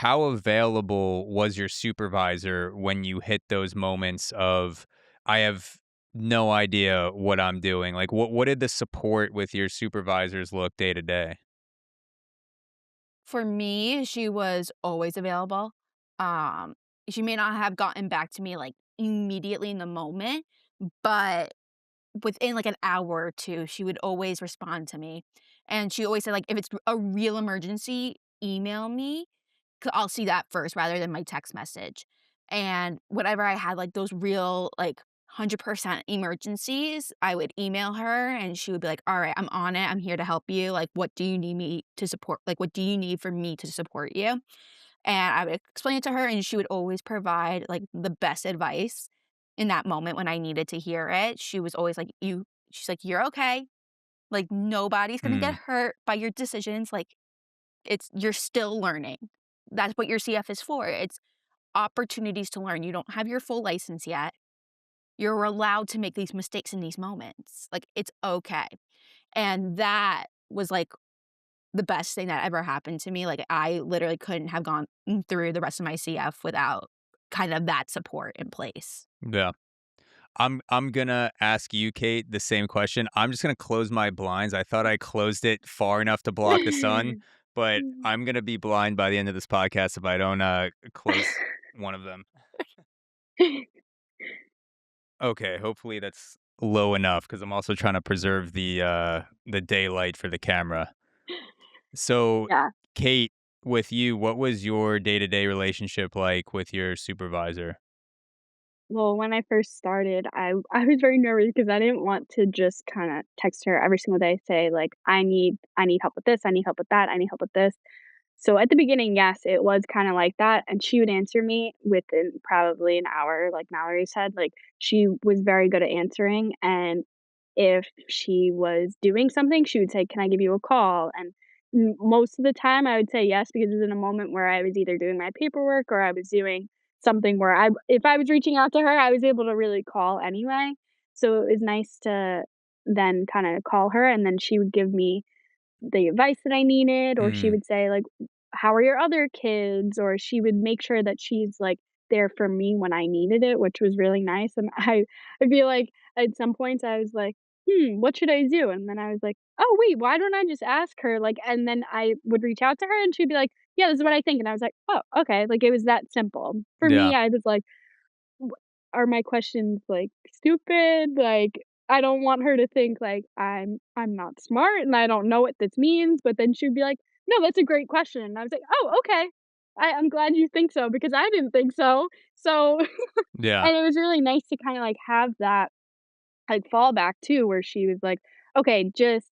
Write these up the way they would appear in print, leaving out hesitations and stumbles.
how available was your supervisor when you hit those moments of, I have no idea what I'm doing? Like, what did the support with your supervisors look day to day? For me, she was always available. Um, she may not have gotten back to me, like, immediately in the moment, but within, like, an hour or 2, she would always respond to me, and she always said, like, "If it's a real emergency, email me, 'cause I'll see that first rather than my text message." And whenever I had, like, those real, like, 100% emergencies, I would email her, and she would be like, "Alright, I'm on it, I'm here to help you, like, what do you need me to support like, what do you need for me to support you?" And I would explain it to her, and she would always provide, like, the best advice in that moment when I needed to hear it. She was always like, she's like, "You're okay. Like, nobody's gonna get Mm, hurt by your decisions, like, you're still learning. That's what your CF is for. It's opportunities to learn. You don't have your full license yet. You're allowed to make these mistakes in these moments. Like, it's okay." And that was, like, the best thing that ever happened to me. Like, I literally couldn't have gone through the rest of my CF without kind of that support in place. yeah. I'm gonna ask you, Kate, the same question. I'm just gonna close my blinds. I thought I closed it far enough to block the sun, but I'm gonna be blind by the end of this podcast if I don't close one of them. Okay, hopefully that's low enough because I'm also trying to preserve the daylight for the camera. So, Yeah. Kate, with you, what was your day-to-day relationship like with your supervisor? Well, when I first started, I was very nervous because I didn't want to just kinda text her every single day, say, like, "I need help with this, I need help with that, I need help with this." So at the beginning, yes, it was kinda like that, and she would answer me within probably an hour, like Mallory said, like, she was very good at answering, and if she was doing something, she would say, "Can I give you a call?" And most of the time, I would say yes because it was in a moment where I was either doing my paperwork or I was doing something where if I was reaching out to her, I was able to really call anyway. So it was nice to then kinda call her, and then she would give me the advice that I needed, or she Mm, would say, like, "How are your other kids?" Or she would make sure that she's, like, there for me when I needed it, which was really nice, and I feel like at some points I was like, "Hmm, what should I do?" And then I was like, "Oh, wait, why don't I just ask her?" Like, and then I would reach out to her and she'd be like, "Yeah, this is what I think," and I was like, "Oh, okay." Like, it was that simple. For yeah, me, I was like, "W are my questions, like, stupid?" Like, I don't want her to think, like, I'm not smart and I don't know what this means, but then she'd be like, "No, that's a great question." And I was like, "Oh, okay. I'm glad you think so because I didn't think so." So yeah, and it was really nice to kinda, like, have that, like, fallback too, where she was like, "Okay, just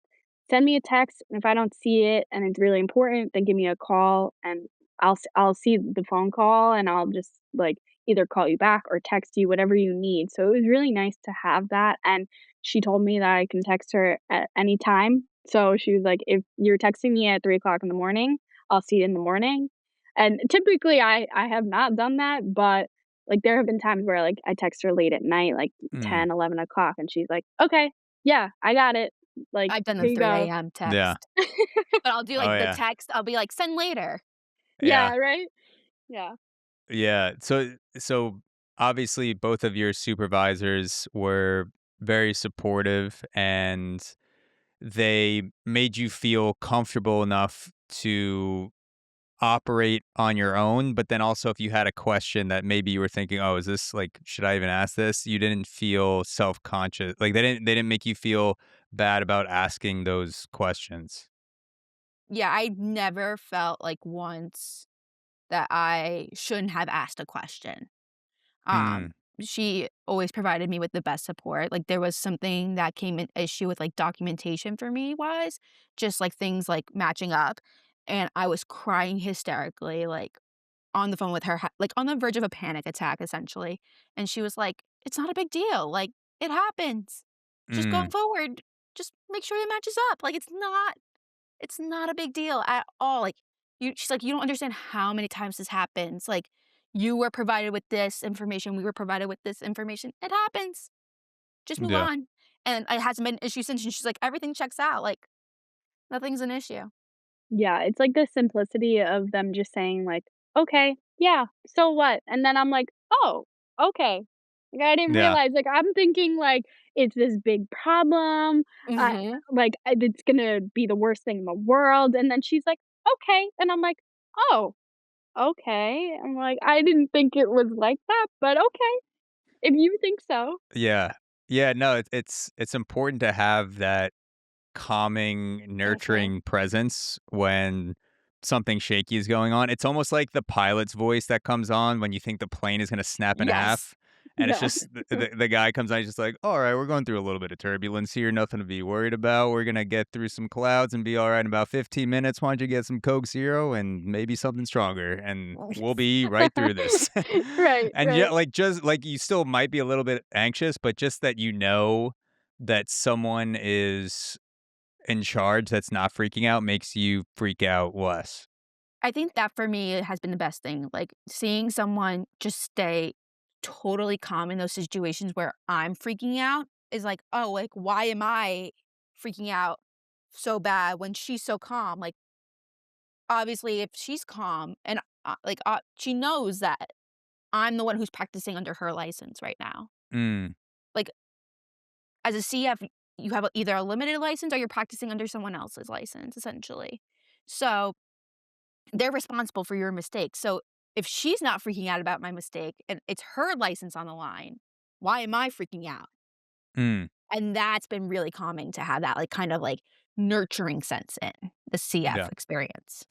send me a text, and if I don't see it and it's really important, then give me a call, and I'll see the phone call, and I'll just, like, either call you back or text you, whatever you need." So it was really nice to have that, and she told me that I can text her at any time. So she was like, "If you're texting me at 3 o'clock in the morning, I'll see it in the morning." And typically, I have not done that, but, like, there have been times where, like, I text her late at night, like mm, 10, 11 o'clock, and she's like, "Okay, yeah, I got it. Like, I've done the here you 3 go." AM yeah, text, but I'll do, oh like, the yeah, text, I'll be like, "Send later." yeah, Yeah, right? Yeah. yeah. So obviously both of your supervisors were very supportive and they made you feel comfortable enough to operate on your own, but then also if you had a question that maybe you were thinking, "Oh, is this like should I even ask this?" You didn't feel self-conscious. Like they didn't make you feel bad about asking those questions. Yeah, I never felt like once that I shouldn't have asked a question. Um, Mm, she always provided me with the best support. Like, there was something that came an issue with, like, documentation for me wise, just, like, things, like, matching up, and I was crying hysterically, like, on the phone with her, like, on the verge of a panic attack, essentially, and she was like, "It's not a big deal, like, it happens. Just going mm, forward, just make sure it matches up, like, it's not a big deal at all, like, she's like, "You don't understand how many times this happens, like, you were provided with this information, we were provided with this information, it happens, just move yeah. on." And it hasn't been an issue since, and she's like, "Everything checks out, like, nothing's an issue." Yeah, it's like the simplicity of them just saying, like, "Okay, yeah, so what?" And then I'm like, "Oh, okay." Like, I didn't Yeah. realize, like, I'm thinking, like, it's this big problem, Mhm. it's gonna be the worst thing in the world, and then she's like, "Okay," and I'm like, "Oh, okay." I'm like, "I didn't think it was like that, but okay, if you think so." Yeah. Yeah, no, it's important to have that calming, Mhm. nurturing presence when something shaky is going on. It's almost like the pilot's voice that comes on when you think the plane is gonna snap in Yes. half, and it's Yeah. just the guy comes on, he's just like, "Alright, we're going through a little bit of turbulence here, nothing to be worried about. We're gonna get through some clouds and be alright in about 15 minutes. Why don't you get some Coke Zero and maybe something stronger, and we'll be right through this." Right, And right. yet, like, just like, you still might be a little bit anxious, but just that that someone is in charge that's not freaking out makes you freak out less. I think that for me has been the best thing, like, seeing someone just stay totally calm in those situations where I'm freaking out is like, "Oh, like, why am I freaking out so bad when she's so calm?" Like, obviously, if she's calm and, she knows that I'm the one who's practicing under her license right now. Mm, Like, as a CF, you have either a limited license or you're practicing under someone else's license, essentially. So they're responsible for your mistake. So if she's not freaking out about my mistake and it's her license on the line, why am I freaking out? mm, And that's been really calming to have that, like, kind of, like, nurturing sense in the CF yeah. experience.